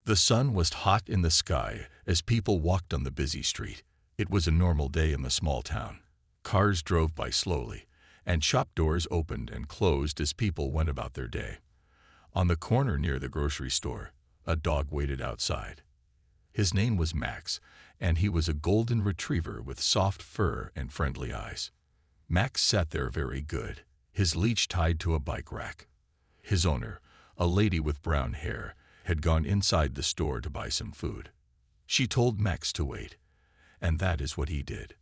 The sun was hot in the sky as people walked on the busy street. It was a normal day in the small town. Cars drove by slowly, and shop doors opened and closed as people went about their day. On the corner near the grocery store, a dog waited outside. His name was Max, and he was a golden retriever with soft fur and friendly eyes. Max sat there very good, his leash tied to a bike rack. His owner, a lady with brown hair, had gone inside the store to buy some food. She told Max to wait, and that is what he did.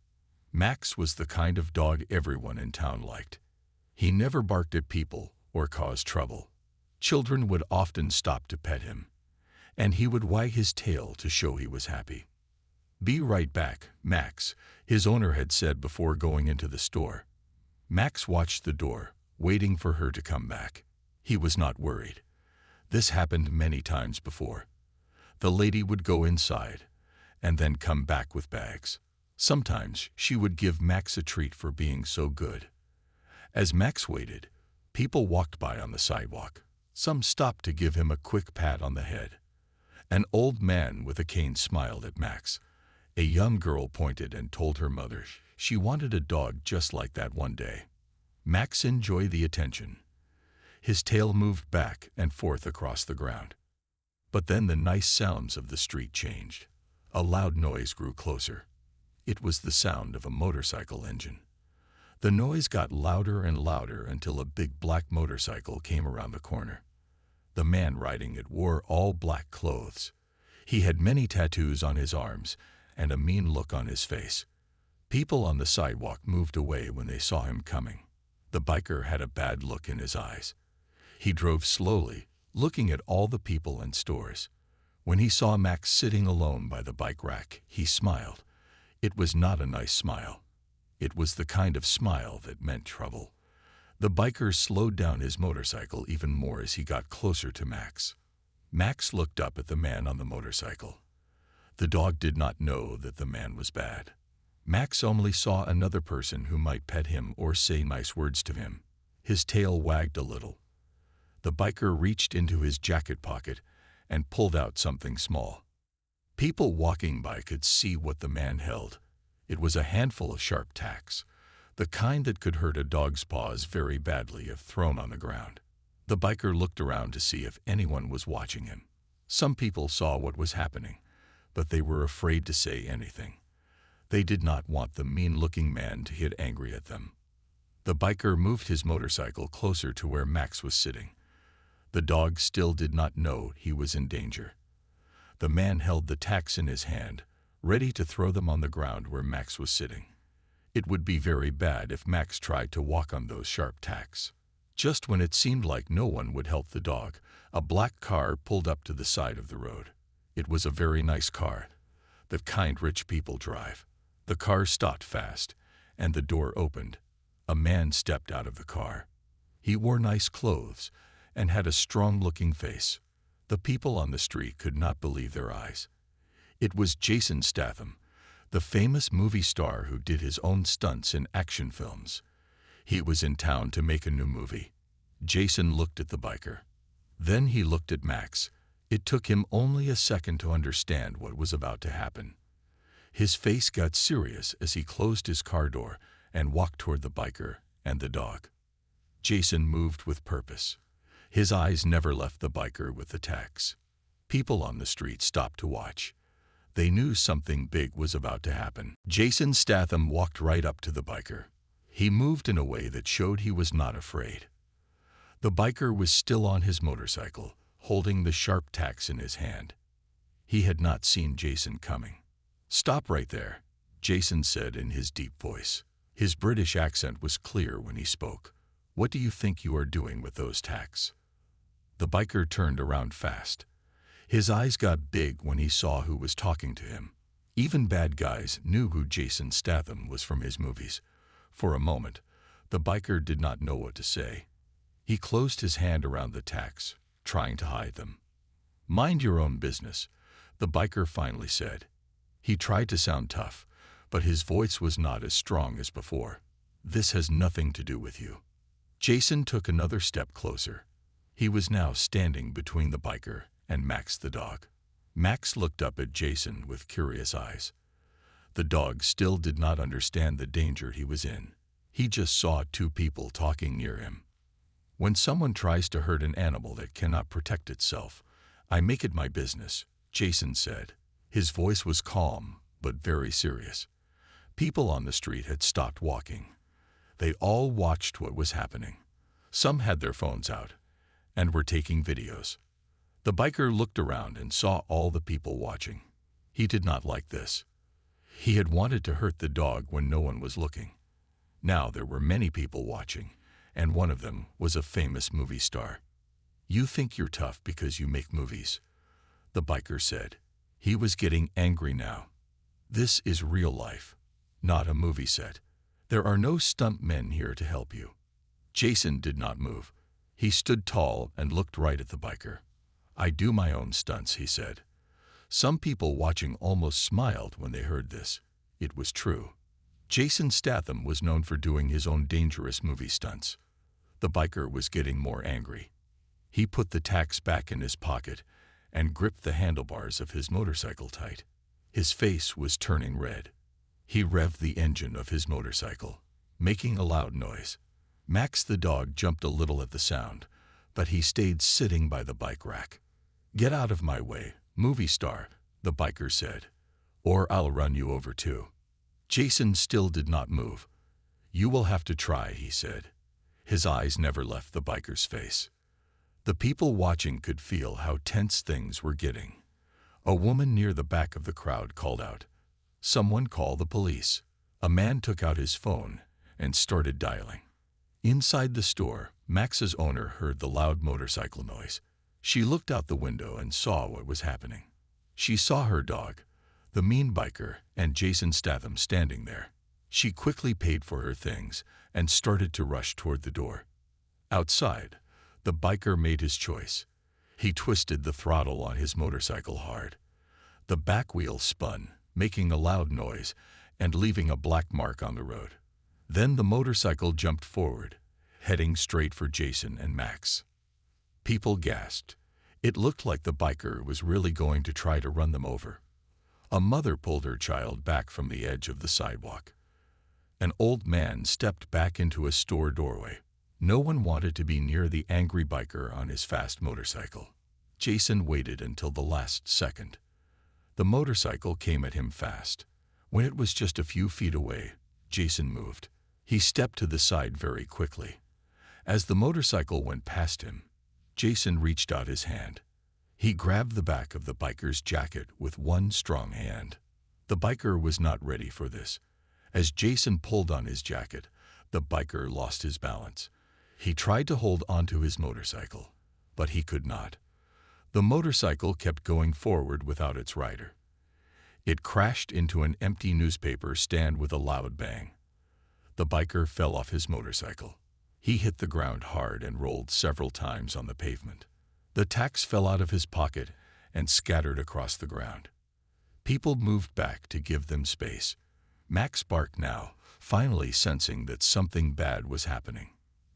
Max was the kind of dog everyone in town liked. He never barked at people or caused trouble. Children would often stop to pet him, and he would wag his tail to show he was happy. "Be right back, Max," his owner had said before going into the store. Max watched the door, waiting for her to come back. He was not worried. This happened many times before. The lady would go inside and then come back with bags. Sometimes she would give Max a treat for being so good. As Max waited, people walked by on the sidewalk. Some stopped to give him a quick pat on the head. An old man with a cane smiled at Max. A young girl pointed and told her mother she wanted a dog just like that one day. Max enjoyed the attention. His tail moved back and forth across the ground. But then the nice sounds of the street changed. A loud noise grew closer. It was the sound of a motorcycle engine. The noise got louder and louder until a big black motorcycle came around the corner. The man riding it wore all black clothes. He had many tattoos on his arms and a mean look on his face. People on the sidewalk moved away when they saw him coming. The biker had a bad look in his eyes. He drove slowly, looking at all the people and stores. When he saw Max sitting alone by the bike rack, he smiled. It was not a nice smile. It was the kind of smile that meant trouble. The biker slowed down his motorcycle even more as he got closer to Max. Max looked up at the man on the motorcycle. The dog did not know that the man was bad. Max only saw another person who might pet him or say nice words to him. His tail wagged a little. The biker reached into his jacket pocket and pulled out something small. People walking by could see what the man held. It was a handful of sharp tacks, the kind that could hurt a dog's paws very badly if thrown on the ground. The biker looked around to see if anyone was watching him. Some people saw what was happening, but they were afraid to say anything. They did not want the mean-looking man to get angry at them. The biker moved his motorcycle closer to where Max was sitting. The dog still did not know he was in danger. The man held the tacks in his hand, ready to throw them on the ground where Max was sitting. It would be very bad if Max tried to walk on those sharp tacks. Just when it seemed like no one would help the dog, a black car pulled up to the side of the road. It was a very nice car, the kind rich people drive. The car stopped fast, and the door opened. A man stepped out of the car. He wore nice clothes and had a strong-looking face. The people on the street could not believe their eyes. It was Jason Statham, the famous movie star who did his own stunts in action films. He was in town to make a new movie. Jason looked at the biker. Then he looked at Max. It took him only a second to understand what was about to happen. His face got serious as he closed his car door and walked toward the biker and the dog. Jason moved with purpose. His eyes never left the biker with the tacks. People on the street stopped to watch. They knew something big was about to happen. Jason Statham walked right up to the biker. He moved in a way that showed he was not afraid. The biker was still on his motorcycle, holding the sharp tacks in his hand. He had not seen Jason coming. "Stop right there," Jason said in his deep voice. His British accent was clear when he spoke. "What do you think you are doing with those tacks?" The biker turned around fast. His eyes got big when he saw who was talking to him. Even bad guys knew who Jason Statham was from his movies. For a moment, the biker did not know what to say. He closed his hand around the tacks, trying to hide them. "Mind your own business," the biker finally said. He tried to sound tough, but his voice was not as strong as before. "This has nothing to do with you." Jason took another step closer. He was now standing between the biker and Max the dog. Max looked up at Jason with curious eyes. The dog still did not understand the danger he was in. He just saw two people talking near him. When someone tries to hurt an animal that cannot protect itself, I make it my business, Jason said. His voice was calm, but very serious. People on the street had stopped walking. They all watched what was happening. Some had their phones out and were taking videos. The biker looked around and saw all the people watching. He did not like this. He had wanted to hurt the dog when no one was looking. Now there were many people watching, and one of them was a famous movie star. "You think you're tough because you make movies," the biker said. He was getting angry now. "This is real life, not a movie set. There are no stunt men here to help you." Jason did not move. He stood tall and looked right at the biker. "I do my own stunts," he said. Some people watching almost smiled when they heard this. It was true. Jason Statham was known for doing his own dangerous movie stunts. The biker was getting more angry. He put the tacks back in his pocket and gripped the handlebars of his motorcycle tight. His face was turning red. He revved the engine of his motorcycle, making a loud noise. Max the dog jumped a little at the sound, but he stayed sitting by the bike rack. "Get out of my way, movie star," the biker said, "or I'll run you over too." Jason still did not move. "You will have to try," he said. His eyes never left the biker's face. The people watching could feel how tense things were getting. A woman near the back of the crowd called out, "Someone call the police." A man took out his phone and started dialing. Inside the store, Max's owner heard the loud motorcycle noise. She looked out the window and saw what was happening. She saw her dog, the mean biker, and Jason Statham standing there. She quickly paid for her things and started to rush toward the door. Outside, the biker made his choice. He twisted the throttle on his motorcycle hard. The back wheel spun, making a loud noise and leaving a black mark on the road. Then the motorcycle jumped forward, heading straight for Jason and Max. People gasped. It looked like the biker was really going to try to run them over. A mother pulled her child back from the edge of the sidewalk. An old man stepped back into a store doorway. No one wanted to be near the angry biker on his fast motorcycle. Jason waited until the last second. The motorcycle came at him fast. When it was just a few feet away, Jason moved. He stepped to the side very quickly. As the motorcycle went past him, Jason reached out his hand. He grabbed the back of the biker's jacket with one strong hand. The biker was not ready for this. As Jason pulled on his jacket, the biker lost his balance. He tried to hold onto his motorcycle, but he could not. The motorcycle kept going forward without its rider. It crashed into an empty newspaper stand with a loud bang. The biker fell off his motorcycle. He hit the ground hard and rolled several times on the pavement. The tacks fell out of his pocket and scattered across the ground. People moved back to give them space. Max barked now, finally sensing that something bad was happening.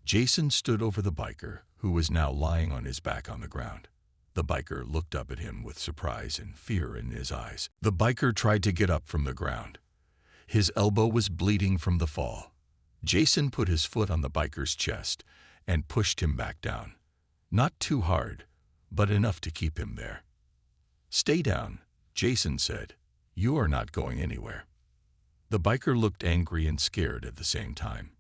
Jason stood over the biker, who was now lying on his back on the ground. The biker looked up at him with surprise and fear in his eyes. The biker tried to get up from the ground. His elbow was bleeding from the fall. Jason put his foot on the biker's chest and pushed him back down. Not too hard, but enough to keep him there. "Stay down," Jason said. "You are not going anywhere." The biker looked angry and scared at the same time.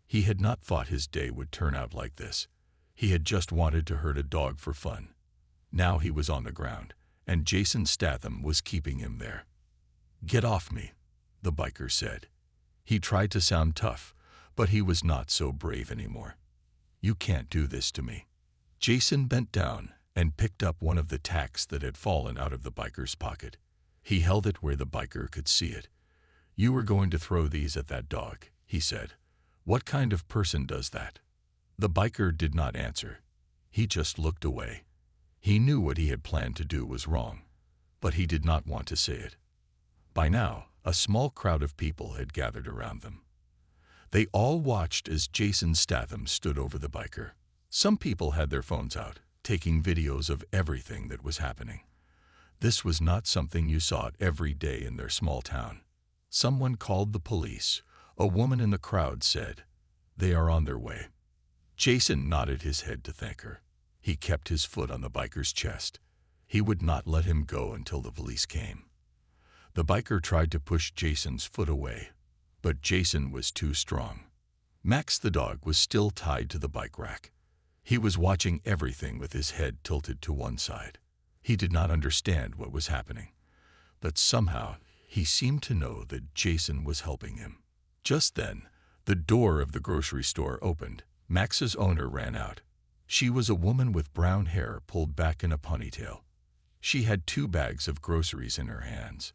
He had not thought his day would turn out like this. He had just wanted to hurt a dog for fun. Now he was on the ground, and Jason Statham was keeping him there. "Get off me," the biker said. He tried to sound tough, but he was not so brave anymore. "You can't do this to me." Jason bent down and picked up one of the tacks that had fallen out of the biker's pocket. He held it where the biker could see it. "You were going to throw these at that dog," he said. "What kind of person does that?" The biker did not answer. He just looked away. He knew what he had planned to do was wrong, but he did not want to say it. By now, a small crowd of people had gathered around them. They all watched as Jason Statham stood over the biker. Some people had their phones out, taking videos of everything that was happening. This was not something you saw every day in their small town. Someone called the police. A woman in the crowd said, "They are on their way." Jason nodded his head to thank her. He kept his foot on the biker's chest. He would not let him go until the police came. The biker tried to push Jason's foot away, but Jason was too strong. Max the dog was still tied to the bike rack. He was watching everything with his head tilted to one side. He did not understand what was happening, but somehow he seemed to know that Jason was helping him. Just then, the door of the grocery store opened. Max's owner ran out. She was a woman with brown hair pulled back in a ponytail. She had 2 bags of groceries in her hands.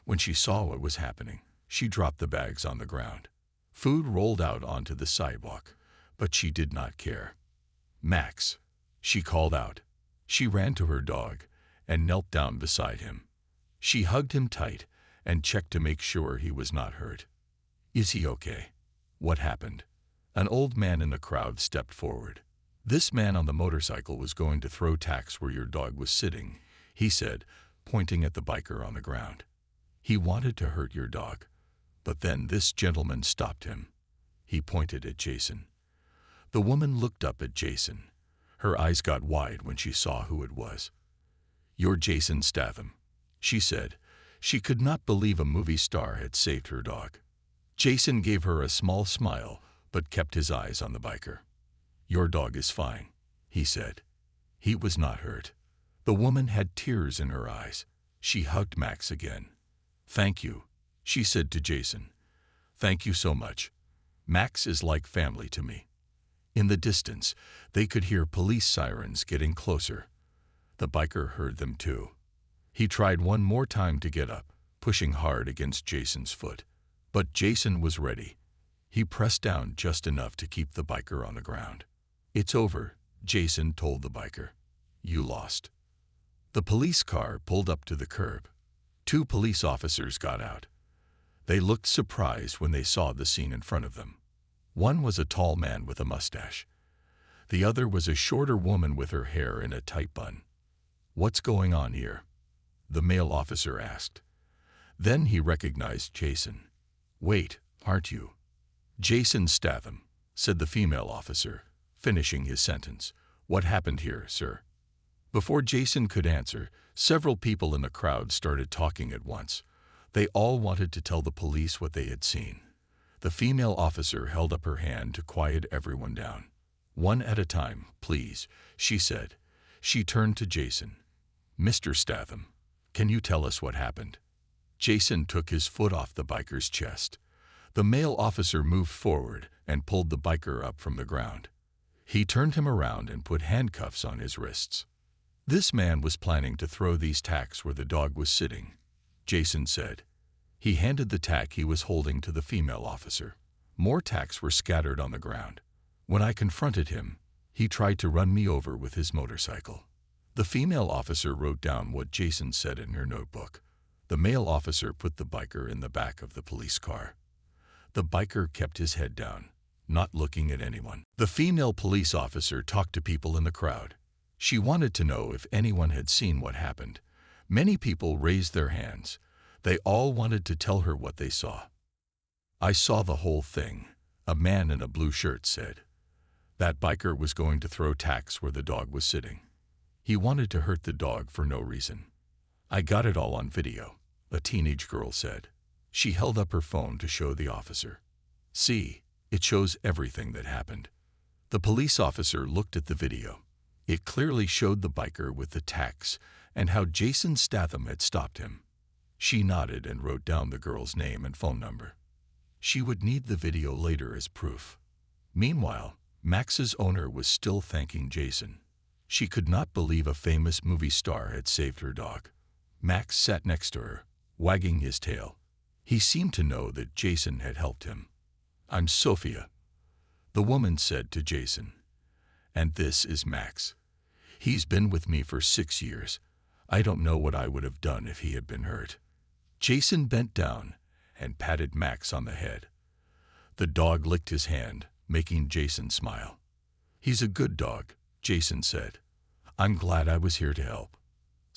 When she saw what was happening, she dropped the bags on the ground. Food rolled out onto the sidewalk, but she did not care. "Max," she called out. She ran to her dog and knelt down beside him. She hugged him tight and checked to make sure he was not hurt. "Is he okay? What happened?" An old man in the crowd stepped forward. "This man on the motorcycle was going to throw tacks where your dog was sitting," he said, pointing at the biker on the ground. "He wanted to hurt your dog, but then this gentleman stopped him." He pointed at Jason. The woman looked up at Jason. Her eyes got wide when she saw who it was. "You're Jason Statham," she said. She could not believe a movie star had saved her dog. Jason gave her a small smile, but kept his eyes on the biker. "Your dog is fine," he said. "He was not hurt." The woman had tears in her eyes. She hugged Max again. "Thank you," she said to Jason. "Thank you so much. Max is like family to me." In the distance, they could hear police sirens getting closer. The biker heard them too. He tried one more time to get up, pushing hard against Jason's foot. But Jason was ready. He pressed down just enough to keep the biker on the ground. "It's over," Jason told the biker. "You lost." The police car pulled up to the curb. 2 police officers got out. They looked surprised when they saw the scene in front of them. One was a tall man with a mustache. The other was a shorter woman with her hair in a tight bun. "What's going on here?" the male officer asked. Then he recognized Jason. "Wait, aren't you?" "Jason Statham," said the female officer, finishing his sentence. "What happened here, sir?" Before Jason could answer, several people in the crowd started talking at once. They all wanted to tell the police what they had seen. The female officer held up her hand to quiet everyone down. "One at a time, please," she said. She turned to Jason. "Mr. Statham, can you tell us what happened?" Jason took his foot off the biker's chest. The male officer moved forward and pulled the biker up from the ground. He turned him around and put handcuffs on his wrists. "This man was planning to throw these tacks where the dog was sitting," Jason said. He handed the tack he was holding to the female officer. More tacks were scattered on the ground. "When I confronted him, he tried to run me over with his motorcycle." The female officer wrote down what Jason said in her notebook. The male officer put the biker in the back of the police car. The biker kept his head down, not looking at anyone. The female police officer talked to people in the crowd. She wanted to know if anyone had seen what happened. Many people raised their hands. They all wanted to tell her what they saw. "I saw the whole thing," a man in a blue shirt said. "That biker was going to throw tacks where the dog was sitting. He wanted to hurt the dog for no reason. I got it all on video," a teenage girl said. She held up her phone to show the officer. "See, it shows everything that happened." The police officer looked at the video. It clearly showed the biker with the tacks and how Jason Statham had stopped him. She nodded and wrote down the girl's name and phone number. She would need the video later as proof. Meanwhile, Max's owner was still thanking Jason. She could not believe a famous movie star had saved her dog. Max sat next to her, wagging his tail. He seemed to know that Jason had helped him. "I'm Sophia," the woman said to Jason. "And this is Max. He's been with me for 6 years. I don't know what I would have done if he had been hurt." Jason bent down and patted Max on the head. The dog licked his hand, making Jason smile. "He's a good dog," Jason said. "I'm glad I was here to help."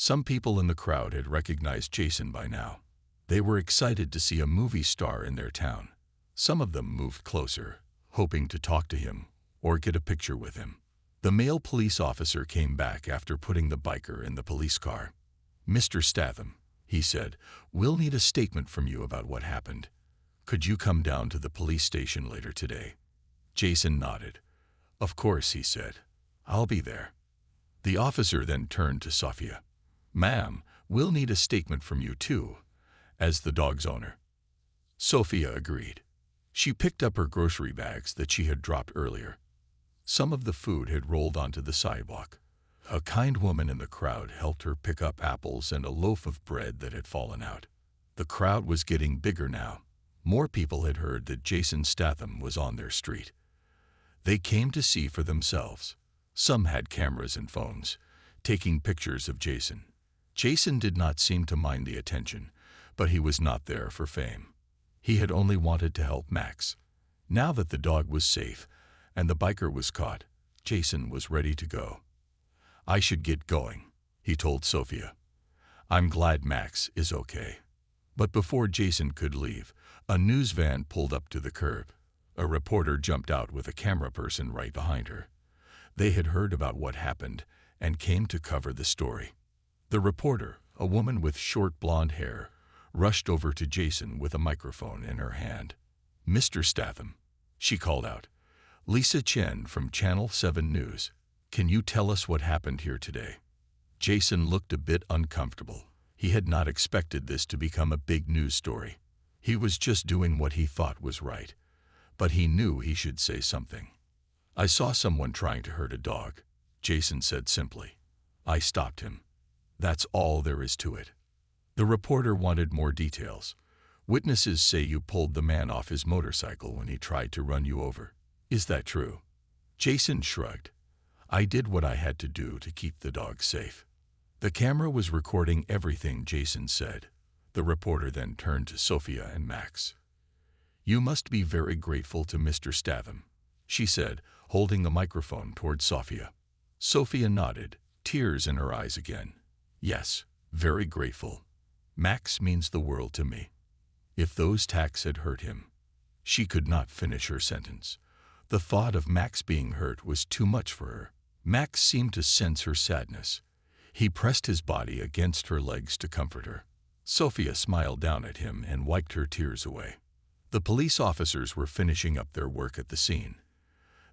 Some people in the crowd had recognized Jason by now. They were excited to see a movie star in their town. Some of them moved closer, hoping to talk to him or get a picture with him. The male police officer came back after putting the biker in the police car. "Mr. Statham," he said, "we'll need a statement from you about what happened. Could you come down to the police station later today?" Jason nodded. "Of course," he said. "I'll be there." The officer then turned to Sophia. "Ma'am, we'll need a statement from you too, as the dog's owner." Sophia agreed. She picked up her grocery bags that she had dropped earlier. Some of the food had rolled onto the sidewalk. A kind woman in the crowd helped her pick up apples and a loaf of bread that had fallen out. The crowd was getting bigger now. More people had heard that Jason Statham was on their street. They came to see for themselves. Some had cameras and phones, taking pictures of Jason. Jason did not seem to mind the attention, but he was not there for fame. He had only wanted to help Max. Now that the dog was safe and the biker was caught, Jason was ready to go. "I should get going," he told Sophia. "I'm glad Max is okay." But before Jason could leave, a news van pulled up to the curb. A reporter jumped out with a camera person right behind her. They had heard about what happened and came to cover the story. The reporter, a woman with short blonde hair, rushed over to Jason with a microphone in her hand. "Mr. Statham," she called out. "Lisa Chen from Channel 7 News. Can you tell us what happened here today?" Jason looked a bit uncomfortable. He had not expected this to become a big news story. He was just doing what he thought was right, but he knew he should say something. "I saw someone trying to hurt a dog," Jason said simply. "I stopped him. That's all there is to it." The reporter wanted more details. "Witnesses say you pulled the man off his motorcycle when he tried to run you over. Is that true?" Jason shrugged. "I did what I had to do to keep the dog safe." The camera was recording everything Jason said. The reporter then turned to Sophia and Max. "You must be very grateful to Mr. Statham," she said, holding the microphone toward Sophia. Sophia nodded, tears in her eyes again. "Yes, very grateful. Max means the world to me. If those tacks had hurt him..." She could not finish her sentence. The thought of Max being hurt was too much for her. Max seemed to sense her sadness. He pressed his body against her legs to comfort her. Sophia smiled down at him and wiped her tears away. The police officers were finishing up their work at the scene.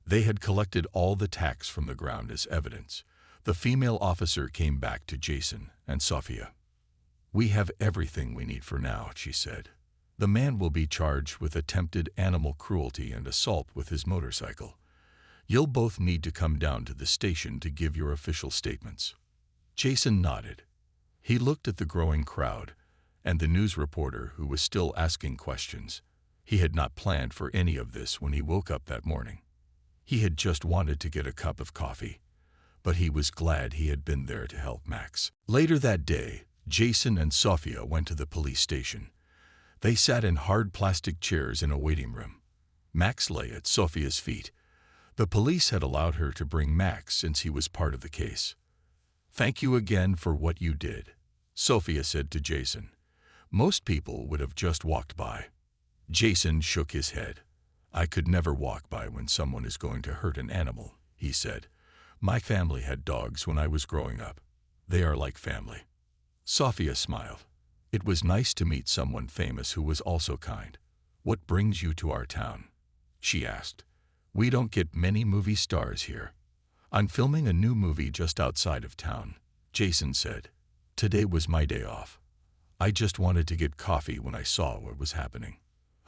They had collected all the tacks from the ground as evidence. The female officer came back to Jason and Sophia. "We have everything we need for now," she said. "The man will be charged with attempted animal cruelty and assault with his motorcycle. You'll both need to come down to the station to give your official statements." Jason nodded. He looked at the growing crowd and the news reporter who was still asking questions. He had not planned for any of this when he woke up that morning. He had just wanted to get a cup of coffee, but he was glad he had been there to help Max. Later that day, Jason and Sophia went to the police station. They sat in hard plastic chairs in a waiting room. Max lay at Sophia's feet. The police had allowed her to bring Max since he was part of the case. "Thank you again for what you did," Sophia said to Jason. "Most people would have just walked by." Jason shook his head. "I could never walk by when someone is going to hurt an animal," he said. "My family had dogs when I was growing up. They are like family." Sophia smiled. "It was nice to meet someone famous who was also kind. What brings you to our town?" she asked. "We don't get many movie stars here." "I'm filming a new movie just outside of town," Jason said. "Today was my day off. I just wanted to get coffee when I saw what was happening."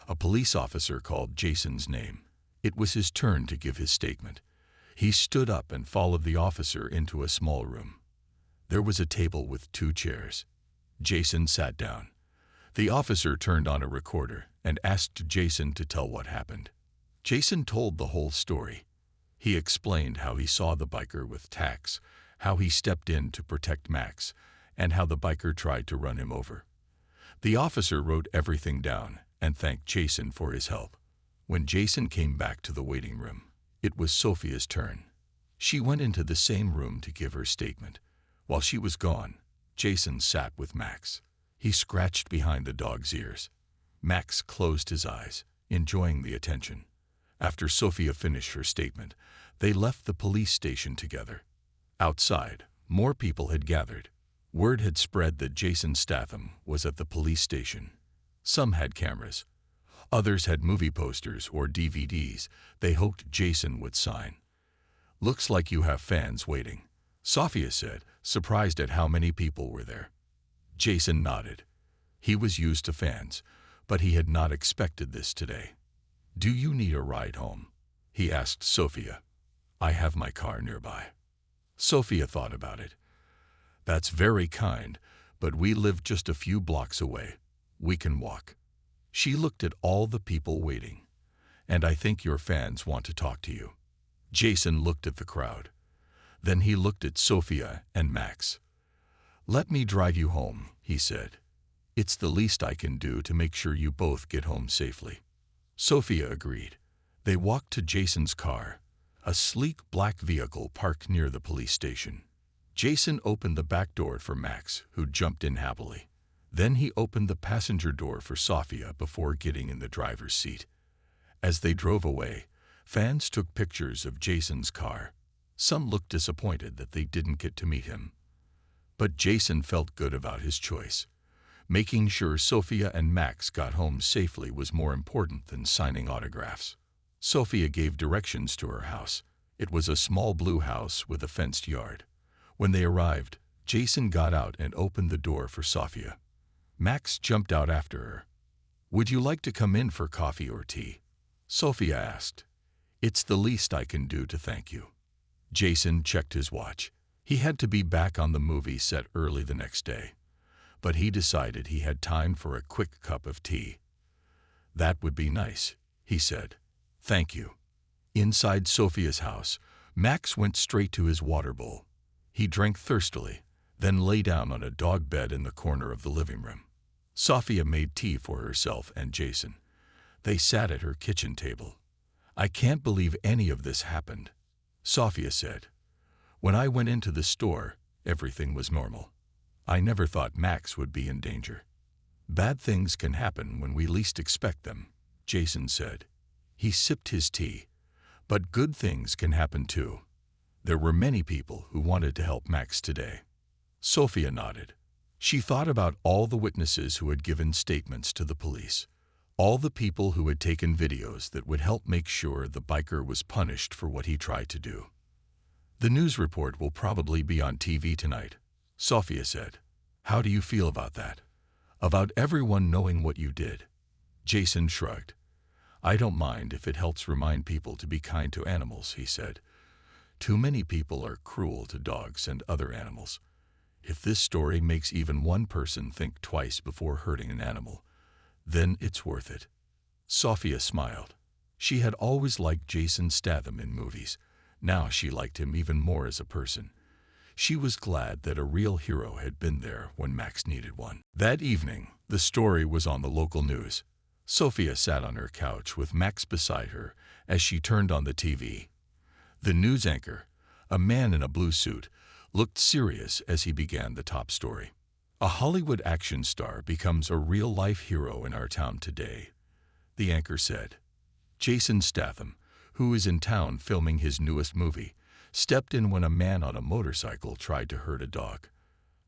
A police officer called Jason's name. It was his turn to give his statement. He stood up and followed the officer into a small room. There was a table with 2 chairs. Jason sat down. The officer turned on a recorder and asked Jason to tell what happened. Jason told the whole story. He explained how he saw the biker with tacks, how he stepped in to protect Max, and how the biker tried to run him over. The officer wrote everything down and thanked Jason for his help. When Jason came back to the waiting room, it was Sophia's turn. She went into the same room to give her statement. While she was gone, Jason sat with Max. He scratched behind the dog's ears. Max closed his eyes, enjoying the attention. After Sophia finished her statement, they left the police station together. Outside, more people had gathered. Word had spread that Jason Statham was at the police station. Some had cameras. Others had movie posters or DVDs they hoped Jason would sign. "Looks like you have fans waiting," Sophia said, surprised at how many people were there. Jason nodded. He was used to fans, but he had not expected this today. "Do you need a ride home?" he asked Sophia. "I have my car nearby." Sophia thought about it. "That's very kind, but we live just a few blocks away. We can walk." She looked at all the people waiting. "And I think your fans want to talk to you." Jason looked at the crowd. Then he looked at Sophia and Max. "Let me drive you home," he said. "It's the least I can do to make sure you both get home safely." Sophia agreed. They walked to Jason's car, a sleek black vehicle parked near the police station. Jason opened the back door for Max, who jumped in happily. Then he opened the passenger door for Sophia before getting in the driver's seat. As they drove away, fans took pictures of Jason's car. Some looked disappointed that they didn't get to meet him. But Jason felt good about his choice. Making sure Sophia and Max got home safely was more important than signing autographs. Sophia gave directions to her house. It was a small blue house with a fenced yard. When they arrived, Jason got out and opened the door for Sophia. Max jumped out after her. "Would you like to come in for coffee or tea?" Sophia asked. "It's the least I can do to thank you." Jason checked his watch. He had to be back on the movie set early the next day, but he decided he had time for a quick cup of tea. "That would be nice," he said. "Thank you." Inside Sophia's house, Max went straight to his water bowl. He drank thirstily, then lay down on a dog bed in the corner of the living room. Sophia made tea for herself and Jason. They sat at her kitchen table. "I can't believe any of this happened," Sophia said. "When I went into the store, everything was normal. I never thought Max would be in danger." "Bad things can happen when we least expect them," Jason said. He sipped his tea. "But good things can happen too." There were many people who wanted to help Max today. Sophia nodded. She thought about all the witnesses who had given statements to the police, all the people who had taken videos that would help make sure the biker was punished for what he tried to do. "The news report will probably be on TV tonight," Sophia said. "How do you feel about that? About everyone knowing what you did?" Jason shrugged. "I don't mind if it helps remind people to be kind to animals," he said. "Too many people are cruel to dogs and other animals. If this story makes even one person think twice before hurting an animal, then it's worth it." Sophia smiled. She had always liked Jason Statham in movies. Now she liked him even more as a person. She was glad that a real hero had been there when Max needed one. That evening, the story was on the local news. Sophia sat on her couch with Max beside her as she turned on the TV. The news anchor, a man in a blue suit, looked serious as he began the top story. "A Hollywood action star becomes a real-life hero in our town today," the anchor said. Jason Statham, who is in town filming his newest movie, stepped in when a man on a motorcycle tried to hurt a dog.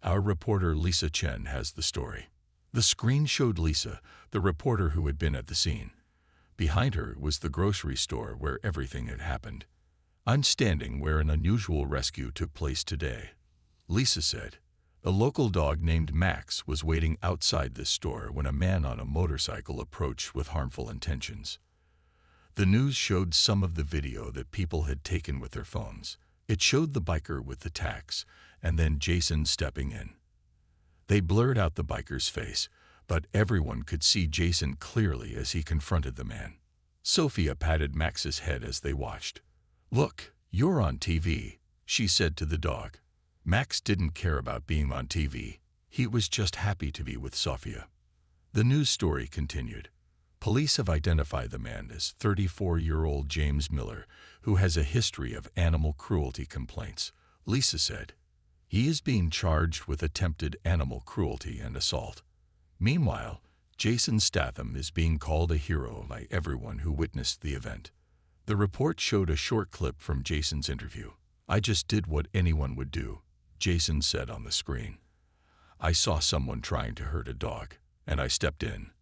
Our reporter Lisa Chen has the story. The screen showed Lisa, the reporter who had been at the scene. Behind her was the grocery store where everything had happened. "I'm standing where an unusual rescue took place today," Lisa said. "A local dog named Max was waiting outside this store when a man on a motorcycle approached with harmful intentions." The news showed some of the video that people had taken with their phones. It showed the biker with the tacks, and then Jason stepping in. They blurred out the biker's face, but everyone could see Jason clearly as he confronted the man. Sophia patted Max's head as they watched. "Look, you're on TV," she said to the dog. Max didn't care about being on TV. He was just happy to be with Sophia. The news story continued. Police have identified the man as 34-year-old James Miller, who has a history of animal cruelty complaints, Lisa said. He is being charged with attempted animal cruelty and assault. Meanwhile, Jason Statham is being called a hero by everyone who witnessed the event. The report showed a short clip from Jason's interview. "I just did what anyone would do," Jason said on the screen. "I saw someone trying to hurt a dog, and I stepped in.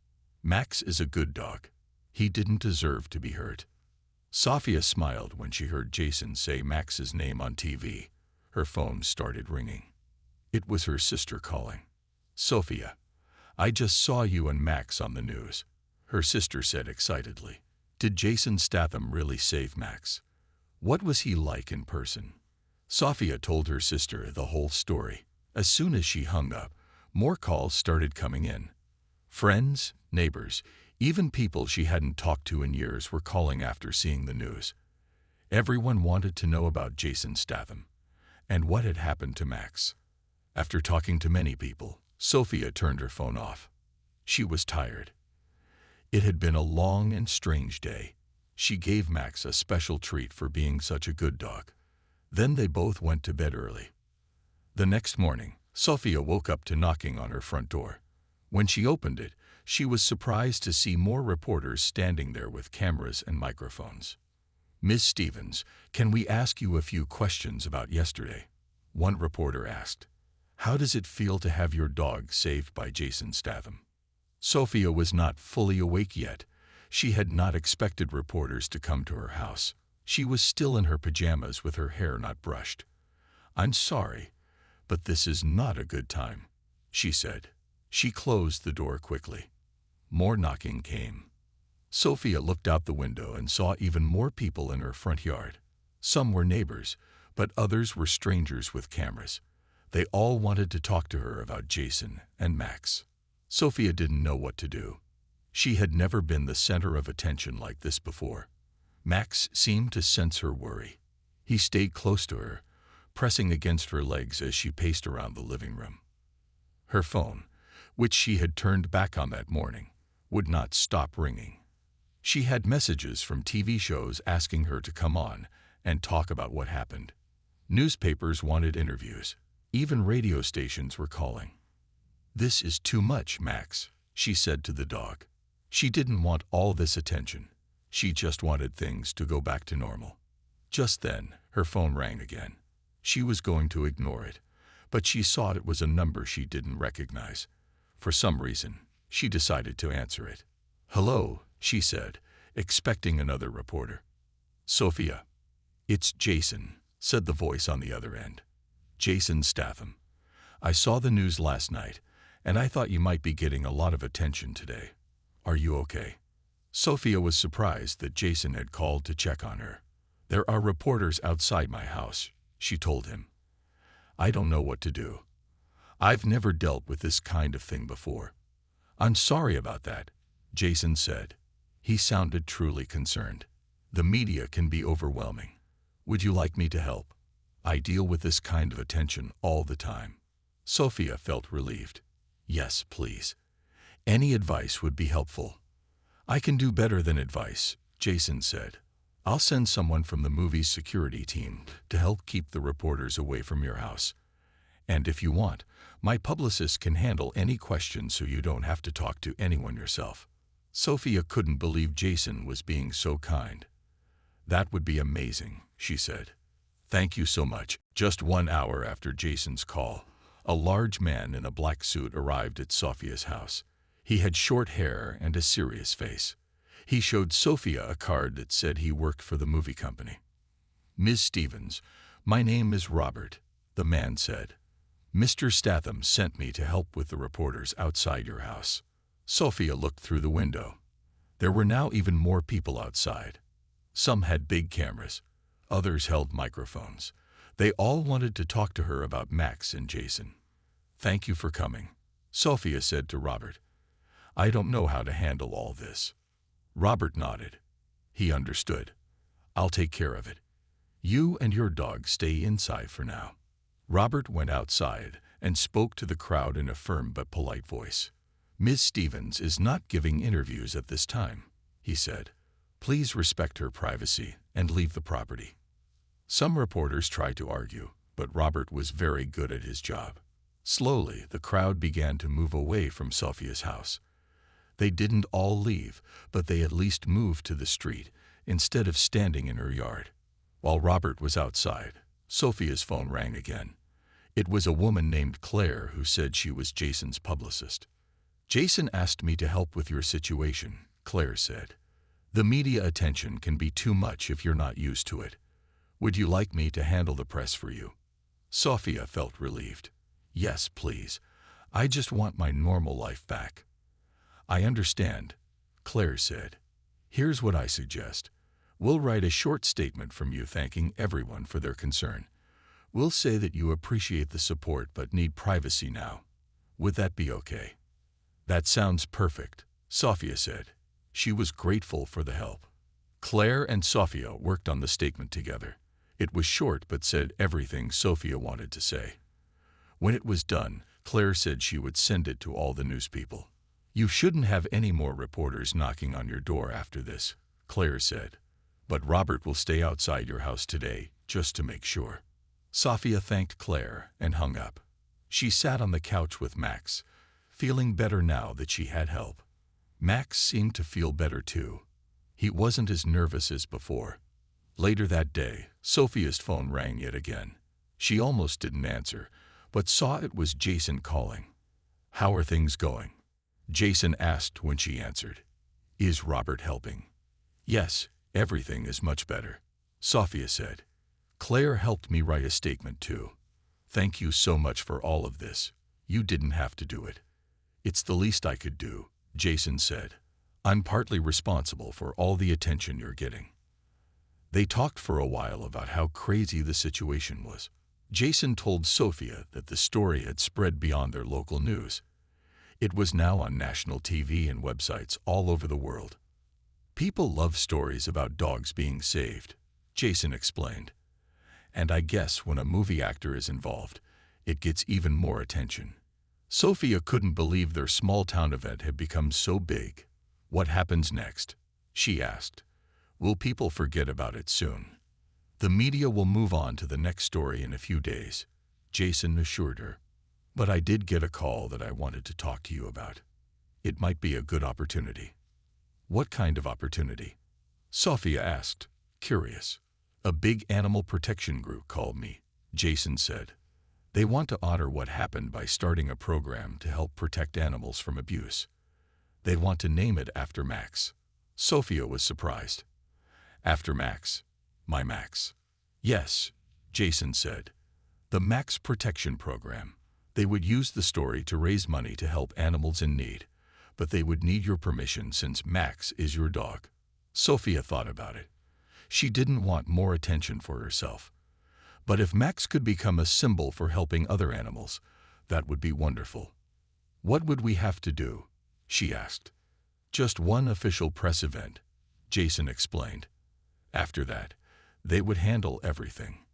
Max is a good dog. He didn't deserve to be hurt." Sophia smiled when she heard Jason say Max's name on TV. Her phone started ringing. It was her sister calling. "Sophia, I just saw you and Max on the news," her sister said excitedly. "Did Jason Statham really save Max? What was he like in person?" Sophia told her sister the whole story. As soon as she hung up, more calls started coming in. Friends, neighbors, even people she hadn't talked to in years were calling after seeing the news. Everyone wanted to know about Jason Statham and what had happened to Max. After talking to many people, Sophia turned her phone off. She was tired. It had been a long and strange day. She gave Max a special treat for being such a good dog. Then they both went to bed early. The next morning, Sophia woke up to knocking on her front door. When she opened it, she was surprised to see more reporters standing there with cameras and microphones. "Ms. Stevens, can we ask you a few questions about yesterday?" one reporter asked. "How does it feel to have your dog saved by Jason Statham?" Sophia was not fully awake yet. She had not expected reporters to come to her house. She was still in her pajamas with her hair not brushed. "I'm sorry, but this is not a good time," she said. She closed the door quickly. More knocking came. Sophia looked out the window and saw even more people in her front yard. Some were neighbors, but others were strangers with cameras. They all wanted to talk to her about Jason and Max. Sophia didn't know what to do. She had never been the center of attention like this before. Max seemed to sense her worry. He stayed close to her, pressing against her legs as she paced around the living room. Her phone, which she had turned back on that morning, would not stop ringing. She had messages from TV shows asking her to come on and talk about what happened. Newspapers wanted interviews. Even radio stations were calling. "This is too much, Max," she said to the dog. She didn't want all this attention. She just wanted things to go back to normal. Just then, her phone rang again. She was going to ignore it, but she saw it was a number she didn't recognize. For some reason, she decided to answer it. "Hello," she said, expecting another reporter. "Sophia." "It's Jason," said the voice on the other end. "Jason Statham. I saw the news last night, and I thought you might be getting a lot of attention today. Are you okay?" Sophia was surprised that Jason had called to check on her. "There are reporters outside my house," she told him. "I don't know what to do. I've never dealt with this kind of thing before." "I'm sorry about that," Jason said. He sounded truly concerned. "The media can be overwhelming. Would you like me to help? I deal with this kind of attention all the time." Sophia felt relieved. "Yes, please. Any advice would be helpful." "I can do better than advice," Jason said. "I'll send someone from the movie's security team to help keep the reporters away from your house. And if you want, my publicist can handle any questions so you don't have to talk to anyone yourself." Sophia couldn't believe Jason was being so kind. "That would be amazing," she said. "Thank you so much." Just 1 hour after Jason's call, a large man in a black suit arrived at Sophia's house. He had short hair and a serious face. He showed Sophia a card that said he worked for the movie company. "Ms. Stevens, my name is Robert," the man said. "Mr. Statham sent me to help with the reporters outside your house." Sophia looked through the window. There were now even more people outside. Some had big cameras. Others held microphones. They all wanted to talk to her about Max and Jason. "Thank you for coming," Sophia said to Robert. "I don't know how to handle all this." Robert nodded. He understood. "I'll take care of it. You and your dog stay inside for now." Robert went outside and spoke to the crowd in a firm but polite voice. "Ms. Stevens is not giving interviews at this time," he said. "Please respect her privacy and leave the property." Some reporters tried to argue, but Robert was very good at his job. Slowly, the crowd began to move away from Sophia's house. They didn't all leave, but they at least moved to the street instead of standing in her yard. While Robert was outside, Sophia's phone rang again. It was a woman named Claire who said she was Jason's publicist. "Jason asked me to help with your situation," Claire said. "The media attention can be too much if you're not used to it. Would you like me to handle the press for you?" Sophia felt relieved. "Yes, please. I just want my normal life back." "I understand," Claire said. "Here's what I suggest. We'll write a short statement from you thanking everyone for their concern. We'll say that you appreciate the support but need privacy now. Would that be okay?" "That sounds perfect," Sophia said. She was grateful for the help. Claire and Sophia worked on the statement together. It was short but said everything Sophia wanted to say. When it was done, Claire said she would send it to all the newspeople. "You shouldn't have any more reporters knocking on your door after this," Claire said. "But Robert will stay outside your house today, just to make sure." Sophia thanked Claire and hung up. She sat on the couch with Max, feeling better now that she had help. Max seemed to feel better too. He wasn't as nervous as before. Later that day, Sophia's phone rang yet again. She almost didn't answer, but saw it was Jason calling. "How are things going?" Jason asked when she answered. "Is Robert helping?" "Yes, everything is much better," Sophia said. "Claire helped me write a statement too. Thank you so much for all of this. You didn't have to do it." "It's the least I could do," Jason said. "I'm partly responsible for all the attention you're getting." They talked for a while about how crazy the situation was. Jason told Sophia that the story had spread beyond their local news. It was now on national TV and websites all over the world. "People love stories about dogs being saved," Jason explained. "And I guess when a movie actor is involved, it gets even more attention." Sophia couldn't believe their small-town event had become so big. "What happens next?" she asked. "Will people forget about it soon?" "The media will move on to the next story in a few days," Jason assured her. "But I did get a call that I wanted to talk to you about. It might be a good opportunity." "What kind of opportunity?" Sophia asked, curious. "A big animal protection group called me," Jason said. "They want to honor what happened by starting a program to help protect animals from abuse. They want to name it after Max." Sophia was surprised. "After Max? My Max?" "Yes," Jason said. "The Max Protection Program. They would use the story to raise money to help animals in need, but they would need your permission since Max is your dog." Sophia thought about it. She didn't want more attention for herself. But if Max could become a symbol for helping other animals, that would be wonderful. "What would we have to do?" she asked. "Just one official press event," Jason explained. "After that, they would handle everything.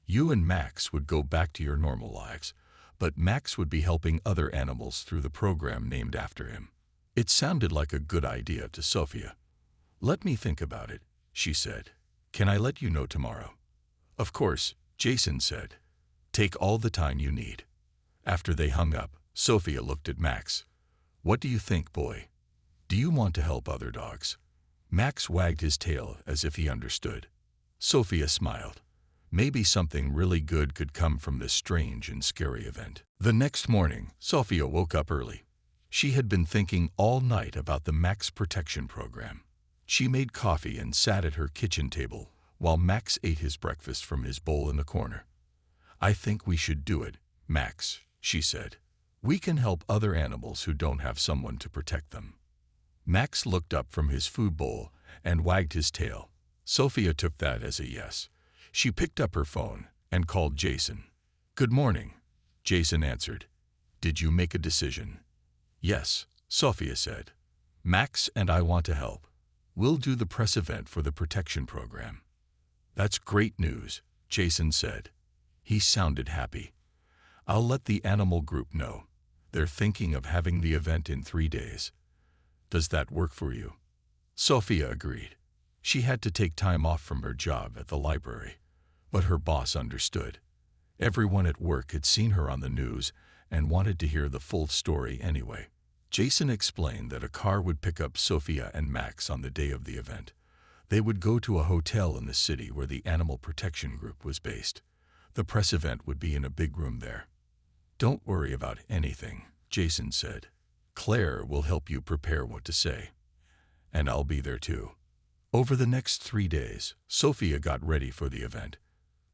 You and Max would go back to your normal lives, but Max would be helping other animals through the program named after him." It sounded like a good idea to Sophia. "Let me think about it," she said. "Can I let you know tomorrow?" "Of course," Jason said. "Take all the time you need." After they hung up, Sophia looked at Max. "What do you think, boy? Do you want to help other dogs?" Max wagged his tail as if he understood. Sophia smiled. Maybe something really good could come from this strange and scary event. The next morning, Sophia woke up early. She had been thinking all night about the Max Protection Program. She made coffee and sat at her kitchen table while Max ate his breakfast from his bowl in the corner. "I think we should do it, Max," she said. "We can help other animals who don't have someone to protect them." Max looked up from his food bowl and wagged his tail. Sophia took that as a yes. She picked up her phone and called Jason. "Good morning," Jason answered. "Did you make a decision?" "Yes," Sophia said. "Max and I want to help. We'll do the press event for the protection program." "That's great news," Jason said. He sounded happy. "I'll let the animal group know. They're thinking of having the event in 3 days. Does that work for you?" Sophia agreed. She had to take time off from her job at the library, but her boss understood. Everyone at work had seen her on the news and wanted to hear the full story anyway. Jason explained that a car would pick up Sophia and Max on the day of the event. They would go to a hotel in the city where the Animal Protection Group was based. The press event would be in a big room there. "Don't worry about anything," Jason said. "Claire will help you prepare what to say. And I'll be there too." Over the next 3 days, Sophia got ready for the event.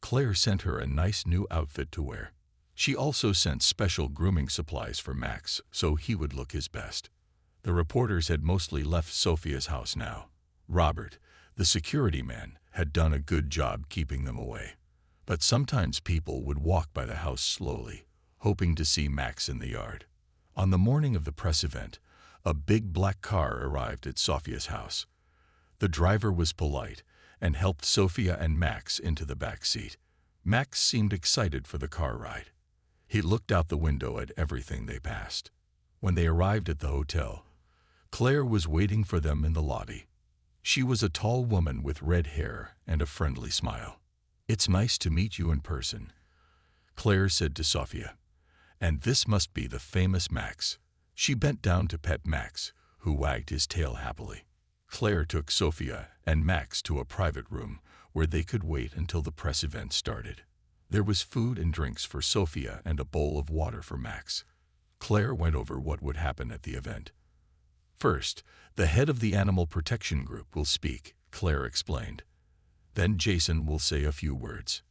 Claire sent her a nice new outfit to wear. She also sent special grooming supplies for Max so he would look his best. The reporters had mostly left Sophia's house now. Robert, the security man, had done a good job keeping them away. But sometimes people would walk by the house slowly, hoping to see Max in the yard. On the morning of the press event, a big black car arrived at Sophia's house. The driver was polite and helped Sophia and Max into the back seat. Max seemed excited for the car ride. He looked out the window at everything they passed. When they arrived at the hotel, Claire was waiting for them in the lobby. She was a tall woman with red hair and a friendly smile. "It's nice to meet you in person," Claire said to Sophia. "And this must be the famous Max." She bent down to pet Max, who wagged his tail happily. Claire took Sophia and Max to a private room where they could wait until the press event started. There was food and drinks for Sophia and a bowl of water for Max. Claire went over what would happen at the event. "First, the head of the Animal Protection Group will speak," Claire explained. "Then Jason will say a few words.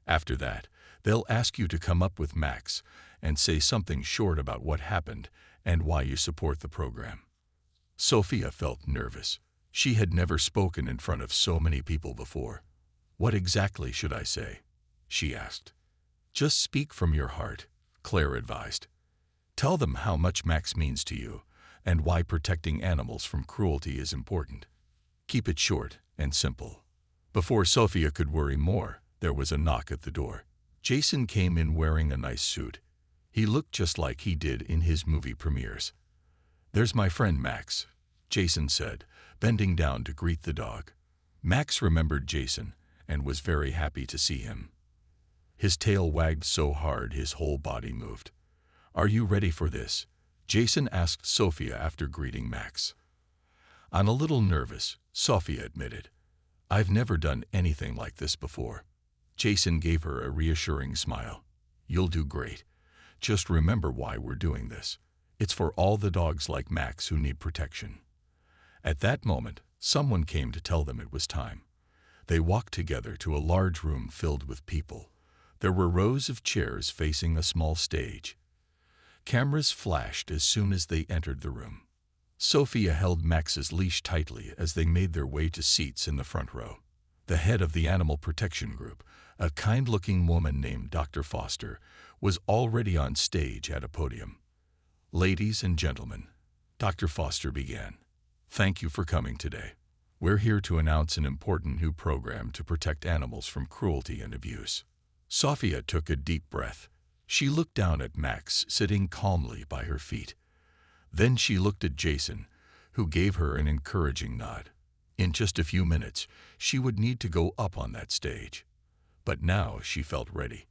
After that, they'll ask you to come up with Max and say something short about what happened and why you support the program." Sophia felt nervous. She had never spoken in front of so many people before. "What exactly should I say?" she asked. "Just speak from your heart," Claire advised. "Tell them how much Max means to you and why protecting animals from cruelty is important. Keep it short and simple." Before Sophia could worry more, there was a knock at the door. Jason came in wearing a nice suit. He looked just like he did in his movie premieres. "There's my friend Max," Jason said, bending down to greet the dog. Max remembered Jason and was very happy to see him. His tail wagged so hard his whole body moved. "Are you ready for this?" Jason asked Sophia after greeting Max. "I'm a little nervous," Sophia admitted. "I've never done anything like this before." Jason gave her a reassuring smile. "You'll do great. Just remember why we're doing this. It's for all the dogs like Max who need protection." At that moment, someone came to tell them it was time. They walked together to a large room filled with people. There were rows of chairs facing a small stage. Cameras flashed as soon as they entered the room. Sophia held Max's leash tightly as they made their way to seats in the front row. The head of the Animal Protection Group, a kind-looking woman named Dr. Foster, was already on stage at a podium. "Ladies and gentlemen," Dr. Foster began, "thank you for coming today. We're here to announce an important new program to protect animals from cruelty and abuse." Sophia took a deep breath. She looked down at Max sitting calmly by her feet. Then she looked at Jason, who gave her an encouraging nod. In just a few minutes, she would need to go up on that stage. But now she felt ready.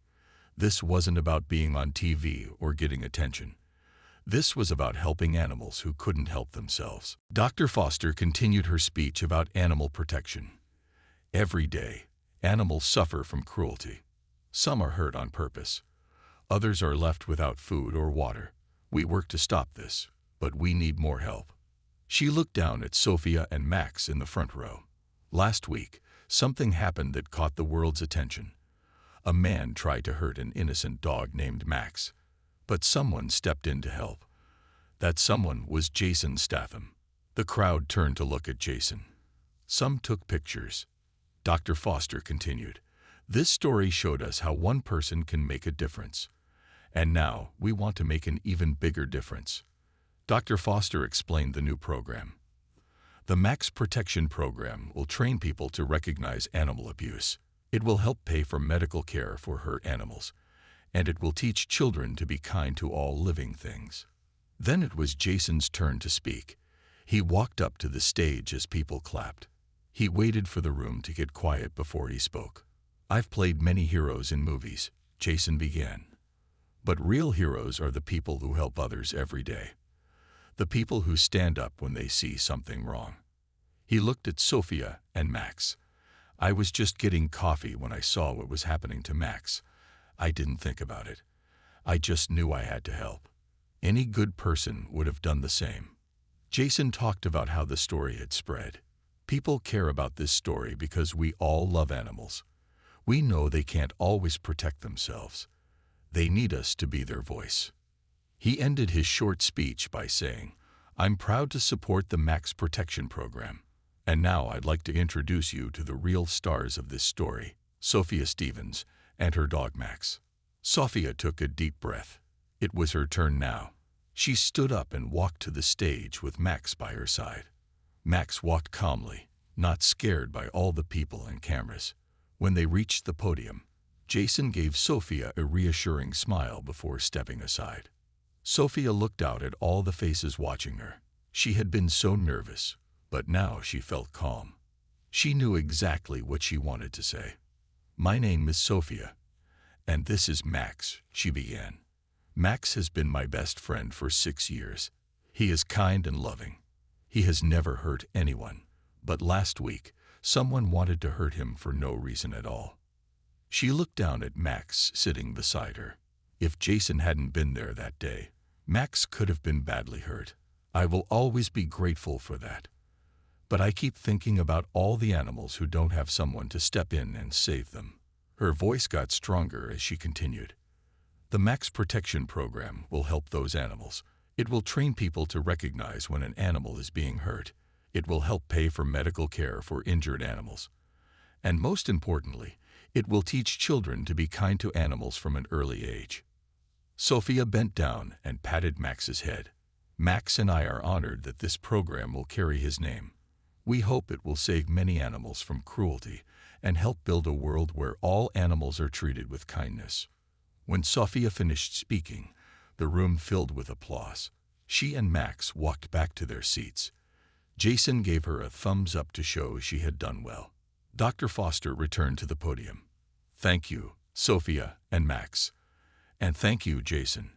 This wasn't about being on TV or getting attention. This was about helping animals who couldn't help themselves. Dr. Foster continued her speech about animal protection. "Every day, animals suffer from cruelty. Some are hurt on purpose. Others are left without food or water. We work to stop this, but we need more help." She looked down at Sophia and Max in the front row. Last week, something happened that caught the world's attention. A man tried to hurt an innocent dog named Max, but someone stepped in to help. That someone was Jason Statham. The crowd turned to look at Jason. Some took pictures. Dr. Foster continued, "This story showed us how one person can make a difference. And now we want to make an even bigger difference." Dr. Foster explained the new program. The Max Protection Program will train people to recognize animal abuse. It will help pay for medical care for hurt animals, and it will teach children to be kind to all living things. Then it was Jason's turn to speak. He walked up to the stage as people clapped. He waited for the room to get quiet before he spoke. "I've played many heroes in movies," Jason began. But real heroes are the people who help others every day. The people who stand up when they see something wrong. He looked at Sophia and Max. I was just getting coffee when I saw what was happening to Max. I didn't think about it. I just knew I had to help. Any good person would have done the same. Jason talked about how the story had spread. People care about this story because we all love animals. We know they can't always protect themselves. They need us to be their voice. He ended his short speech by saying, "I'm proud to support the Max Protection Program. And now I'd like to introduce you to the real stars of this story, Sophia Stevens and her dog Max." Sophia took a deep breath. It was her turn now. She stood up and walked to the stage with Max by her side. Max walked calmly, not scared by all the people and cameras. When they reached the podium, Jason gave Sophia a reassuring smile before stepping aside. Sophia looked out at all the faces watching her. She had been so nervous, but now she felt calm. She knew exactly what she wanted to say. "My name is Sophia, and this is Max," she began. "Max has been my best friend for 6 years. He is kind and loving. He has never hurt anyone, but last week, someone wanted to hurt him for no reason at all." She looked down at Max sitting beside her. If Jason hadn't been there that day, Max could have been badly hurt. "I will always be grateful for that. But I keep thinking about all the animals who don't have someone to step in and save them." Her voice got stronger as she continued. "The Max Protection Program will help those animals. It will train people to recognize when an animal is being hurt. It will help pay for medical care for injured animals. And most importantly, it will teach children to be kind to animals from an early age." Sophia bent down and patted Max's head. "Max and I are honored that this program will carry his name. We hope it will save many animals from cruelty and help build a world where all animals are treated with kindness." When Sophia finished speaking, the room filled with applause. She and Max walked back to their seats. Jason gave her a thumbs up to show she had done well. Dr. Foster returned to the podium. "Thank you, Sophia and Max. And thank you, Jason.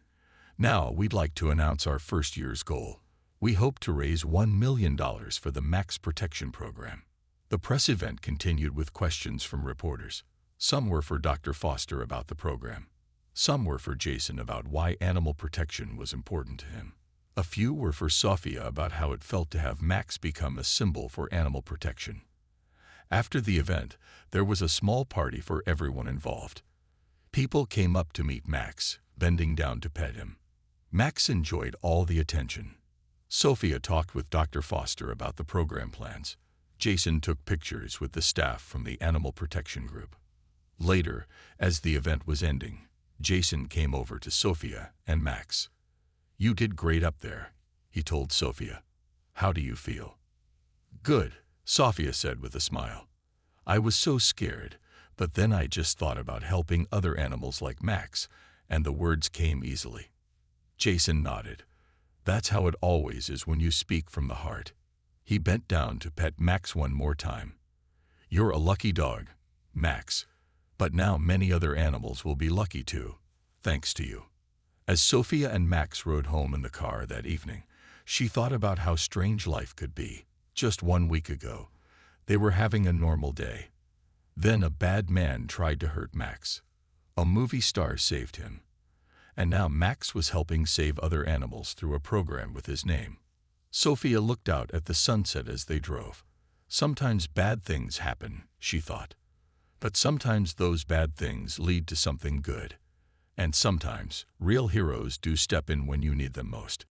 Now we'd like to announce our first year's goal. We hope to raise $1 million for the Max Protection Program." The press event continued with questions from reporters. Some were for Dr. Foster about the program. Some were for Jason about why animal protection was important to him. A few were for Sophia about how it felt to have Max become a symbol for animal protection. After the event, there was a small party for everyone involved. People came up to meet Max, bending down to pet him. Max enjoyed all the attention. Sophia talked with Dr. Foster about the program plans. Jason took pictures with the staff from the Animal Protection Group. Later, as the event was ending, Jason came over to Sophia and Max. "You did great up there," he told Sophia. "How do you feel?" "Good," Sophia said with a smile. "I was so scared, but then I just thought about helping other animals like Max, and the words came easily." Jason nodded. "That's how it always is when you speak from the heart." He bent down to pet Max one more time. "You're a lucky dog, Max. But now many other animals will be lucky too, thanks to you." As Sophia and Max rode home in the car that evening, she thought about how strange life could be. Just 1 week ago, they were having a normal day. Then a bad man tried to hurt Max. A movie star saved him. And now Max was helping save other animals through a program with his name. Sophia looked out at the sunset as they drove. Sometimes bad things happen, she thought. But sometimes those bad things lead to something good. And sometimes real heroes do step in when you need them most.